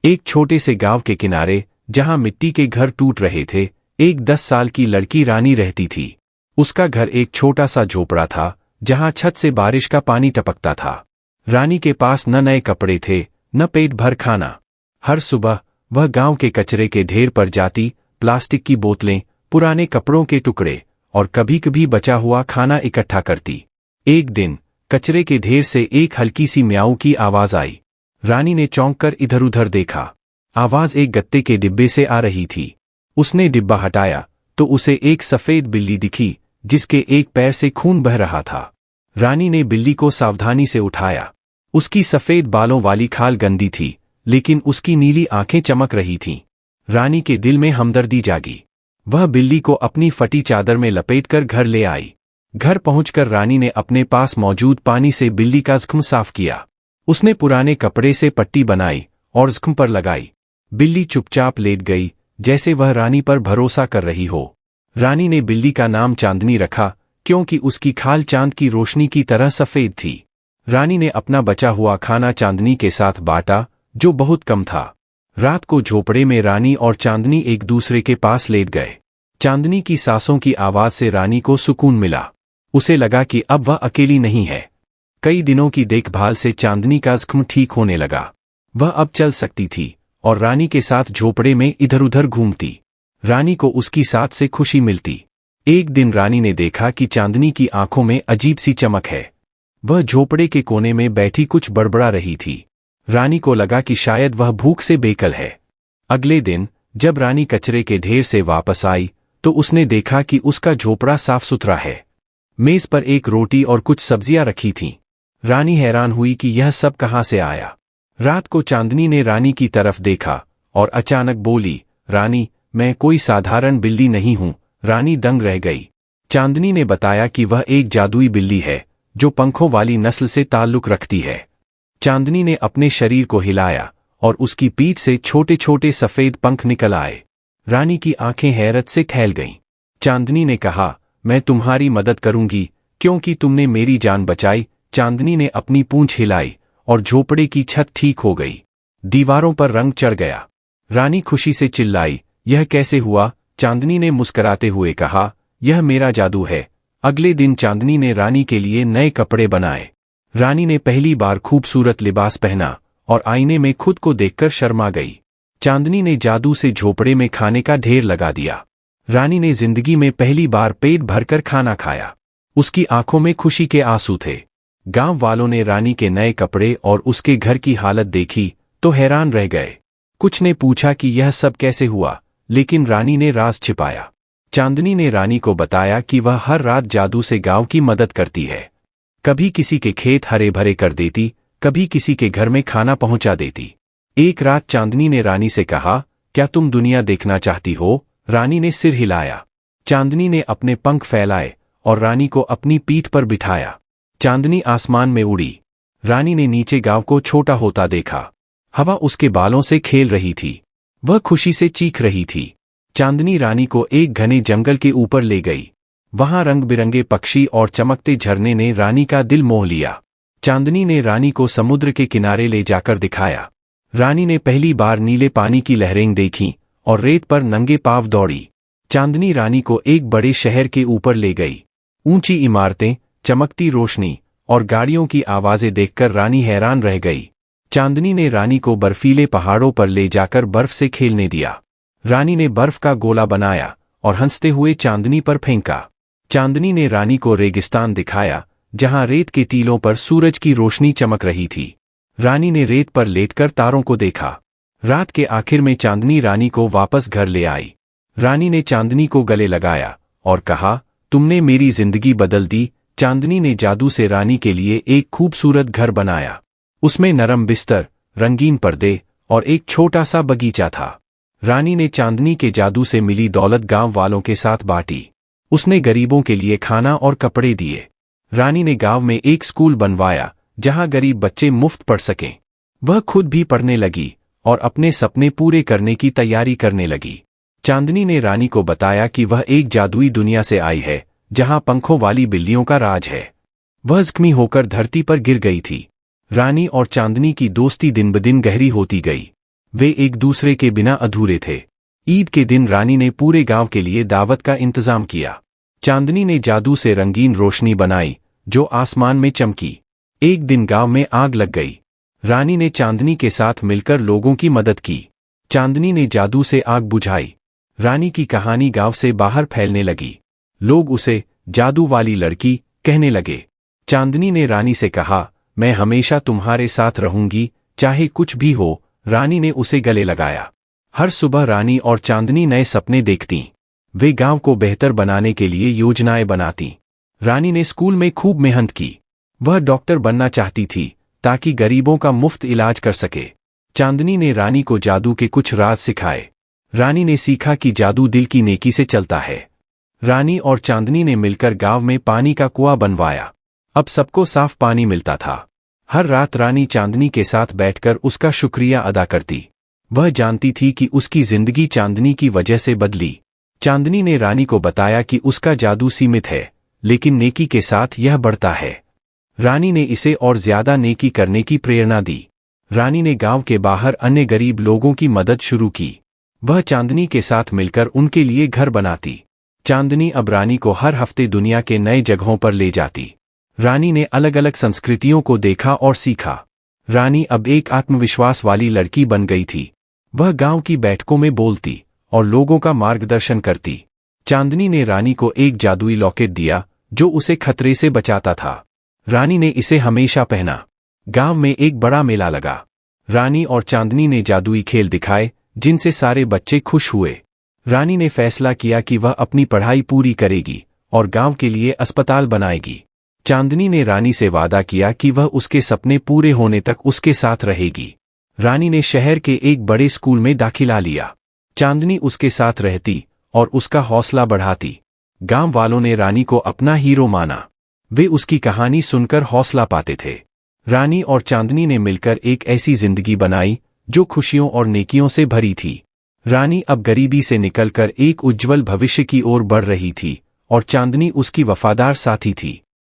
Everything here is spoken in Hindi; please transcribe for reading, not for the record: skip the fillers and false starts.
एक छोटे से गांव के किनारे, जहां मिट्टी के घर टूट रहे थे, एक 10 साल की लड़की रानी रहती थी। उसका घर एक छोटा सा झोपड़ा था, जहां छत से बारिश का पानी टपकता था। रानी के पास न नए कपड़े थे, न पेट भर खाना। हर सुबह वह गांव के कचरे के ढेर पर जाती, प्लास्टिक की बोतलें, पुराने कपड़ों के टुकड़े और कभी कभी बचा हुआ खाना इकट्ठा करती। एक दिन कचरे के ढेर से एक हल्की सी म्याऊ की आवाज आई। रानी ने चौंक कर इधर उधर देखा। आवाज एक गत्ते के डिब्बे से आ रही थी। उसने डिब्बा हटाया तो उसे एक सफेद बिल्ली दिखी, जिसके एक पैर से खून बह रहा था। रानी ने बिल्ली को सावधानी से उठाया। उसकी सफेद बालों वाली खाल गंदी थी, लेकिन उसकी नीली आंखें चमक रही थीं। रानी के दिल में हमदर्दी जागी। वह बिल्ली को अपनी फटी चादर में लपेटकर घर ले आई। घर पहुंचकर रानी ने अपने पास मौजूद पानी से बिल्ली का जख्म साफ किया। उसने पुराने कपड़े से पट्टी बनाई और जख्म पर लगाई। बिल्ली चुपचाप लेट गई, जैसे वह रानी पर भरोसा कर रही हो। रानी ने बिल्ली का नाम चांदनी रखा, क्योंकि उसकी खाल चांद की रोशनी की तरह सफेद थी। रानी ने अपना बचा हुआ खाना चांदनी के साथ बांटा, जो बहुत कम था। रात को झोपड़े में रानी और चांदनी एक दूसरे के पास लेट गए। चांदनी की सांसों की आवाज से रानी को सुकून मिला। उसे लगा कि अब वह अकेली नहीं है। कई दिनों की देखभाल से चांदनी का जख्म ठीक होने लगा। वह अब चल सकती थी और रानी के साथ झोपड़े में इधर उधर घूमती। रानी को उसकी साथ से खुशी मिलती। एक दिन रानी ने देखा कि चांदनी की आंखों में अजीब सी चमक है। वह झोपड़े के कोने में बैठी कुछ बड़बड़ा रही थी। रानी को लगा कि शायद वह भूख से बेकल है। अगले दिन जब रानी कचरे के ढेर से वापस आई, तो उसने देखा कि उसका झोपड़ा साफ सुथरा है। मेज पर एक रोटी और कुछ सब्जियां रखी थीं। रानी हैरान हुई कि यह सब कहां से आया। रात को चांदनी ने रानी की तरफ देखा और अचानक बोली, रानी, मैं कोई साधारण बिल्ली नहीं हूं। रानी दंग रह गई। चांदनी ने बताया कि वह एक जादुई बिल्ली है, जो पंखों वाली नस्ल से ताल्लुक रखती है। चांदनी ने अपने शरीर को हिलाया और उसकी पीठ से छोटे छोटे सफेद पंख निकल आए। रानी की आंखें हैरत से फैल गईं। चांदनी ने कहा, मैं तुम्हारी मदद करूंगी, क्योंकि तुमने मेरी जान बचाई। चांदनी ने अपनी पूंछ हिलाई और झोपड़े की छत ठीक हो गई। दीवारों पर रंग चढ़ गया। रानी खुशी से चिल्लाई, यह कैसे हुआ? चांदनी ने मुस्कुराते हुए कहा, यह मेरा जादू है। अगले दिन चांदनी ने रानी के लिए नए कपड़े बनाए। रानी ने पहली बार खूबसूरत लिबास पहना और आईने में खुद को देखकर शर्मा गई। चांदनी ने जादू से झोपड़े में खाने का ढेर लगा दिया। रानी ने जिंदगी में पहली बार पेट भरकर खाना खाया। उसकी आंखों में खुशी के आंसू थे। गांव वालों ने रानी के नए कपड़े और उसके घर की हालत देखी तो हैरान रह गए। कुछ ने पूछा कि यह सब कैसे हुआ, लेकिन रानी ने राज छिपाया। चांदनी ने रानी को बताया कि वह हर रात जादू से गांव की मदद करती है। कभी किसी के खेत हरे भरे कर देती, कभी किसी के घर में खाना पहुंचा देती। एक रात चांदनी ने रानी से कहा, क्या तुम दुनिया देखना चाहती हो? रानी ने सिर हिलाया। चांदनी ने अपने पंख फैलाए और रानी को अपनी पीठ पर बिठाया। चांदनी आसमान में उड़ी। रानी ने नीचे गांव को छोटा होता देखा। हवा उसके बालों से खेल रही थी। वह खुशी से चीख रही थी। चांदनी रानी को एक घने जंगल के ऊपर ले गई। वहां रंग बिरंगे पक्षी और चमकते झरने ने रानी का दिल मोह लिया। चांदनी ने रानी को समुद्र के किनारे ले जाकर दिखाया। रानी ने पहली बार नीले पानी की लहरें देखीं और रेत पर नंगे पांव दौड़ी। चांदनी रानी को एक बड़े शहर के ऊपर ले गई। ऊंची इमारतें, चमकती रोशनी और गाड़ियों की आवाजें देखकर रानी हैरान रह गई। चांदनी ने रानी को बर्फीले पहाड़ों पर ले जाकर बर्फ से खेलने दिया। रानी ने बर्फ का गोला बनाया और हंसते हुए चांदनी पर फेंका। चांदनी ने रानी को रेगिस्तान दिखाया, जहां रेत के टीलों पर सूरज की रोशनी चमक रही थी। रानी ने रेत पर लेटकर तारों को देखा। रात के आखिर में चांदनी रानी को वापस घर ले आई। रानी ने चांदनी को गले लगाया और कहा, तुमने मेरी जिंदगी बदल दी। चांदनी ने जादू से रानी के लिए एक खूबसूरत घर बनाया। उसमें नरम बिस्तर, रंगीन पर्दे और एक छोटा सा बगीचा था। रानी ने चांदनी के जादू से मिली दौलत गांव वालों के साथ बांटी। उसने गरीबों के लिए खाना और कपड़े दिए। रानी ने गांव में एक स्कूल बनवाया, जहां गरीब बच्चे मुफ्त पढ़ सकें। वह खुद भी पढ़ने लगी और अपने सपने पूरे करने की तैयारी करने लगी। चांदनी ने रानी को बताया कि वह एक जादुई दुनिया से आई है, जहां पंखों वाली बिल्लियों का राज है। वह जख्मी होकर धरती पर गिर गई थी। रानी और चांदनी की दोस्ती दिन ब दिन गहरी होती गई। वे एक दूसरे के बिना अधूरे थे। ईद के दिन रानी ने पूरे गांव के लिए दावत का इंतजाम किया। चांदनी ने जादू से रंगीन रोशनी बनाई जो आसमान में चमकी। एक दिन गांव में आग लग गई। रानी ने चांदनी के साथ मिलकर लोगों की मदद की। चांदनी ने जादू से आग बुझाई। रानी की कहानी गांव से बाहर फैलने लगी। लोग उसे जादू वाली लड़की कहने लगे। चांदनी ने रानी से कहा, मैं हमेशा तुम्हारे साथ रहूंगी, चाहे कुछ भी हो। रानी ने उसे गले लगाया। हर सुबह रानी और चांदनी नए सपने देखतीं। वे गांव को बेहतर बनाने के लिए योजनाएं बनातीं। रानी ने स्कूल में खूब मेहनत की। वह डॉक्टर बनना चाहती थी ताकि गरीबों का मुफ्त इलाज कर सके। चांदनी ने रानी को जादू के कुछ राज सिखाए। रानी ने सीखा कि जादू दिल की नेकी से चलता है। रानी और चांदनी ने मिलकर गांव में पानी का कुआं बनवाया। अब सबको साफ पानी मिलता था। हर रात रानी चांदनी के साथ बैठकर उसका शुक्रिया अदा करती। वह जानती थी कि उसकी जिंदगी चांदनी की वजह से बदली। चांदनी ने रानी को बताया कि उसका जादू सीमित है, लेकिन नेकी के साथ यह बढ़ता है। रानी ने इसे और ज्यादा नेकी करने की प्रेरणा दी। रानी ने गांव के बाहर अन्य गरीब लोगों की मदद शुरू की। वह चांदनी के साथ मिलकर उनके लिए घर बनाती। चांदनी अब रानी को हर हफ्ते दुनिया के नए जगहों पर ले जाती। रानी ने अलग अलग संस्कृतियों को देखा और सीखा। रानी अब एक आत्मविश्वास वाली लड़की बन गई थी। वह गांव की बैठकों में बोलती और लोगों का मार्गदर्शन करती। चांदनी ने रानी को एक जादुई लॉकेट दिया जो उसे खतरे से बचाता था। रानी ने इसे हमेशा पहना। गांव में एक बड़ा मेला लगा। रानी और चांदनी ने जादुई खेल दिखाए जिनसे सारे बच्चे खुश हुए। रानी ने फैसला किया कि वह अपनी पढ़ाई पूरी करेगी और गांव के लिए अस्पताल बनाएगी। चांदनी ने रानी से वादा किया कि वह उसके सपने पूरे होने तक उसके साथ रहेगी। रानी ने शहर के एक बड़े स्कूल में दाखिला लिया। चांदनी उसके साथ रहती और उसका हौसला बढ़ाती। गांव वालों ने रानी को अपना हीरो माना। वे उसकी कहानी सुनकर हौसला पाते थे। रानी और चांदनी ने मिलकर एक ऐसी जिंदगी बनाई जो खुशियों और नेकियों से भरी थी। रानी अब गरीबी से निकलकर एक उज्जवल भविष्य की ओर बढ़ रही थी और चांदनी उसकी वफादार साथी थी।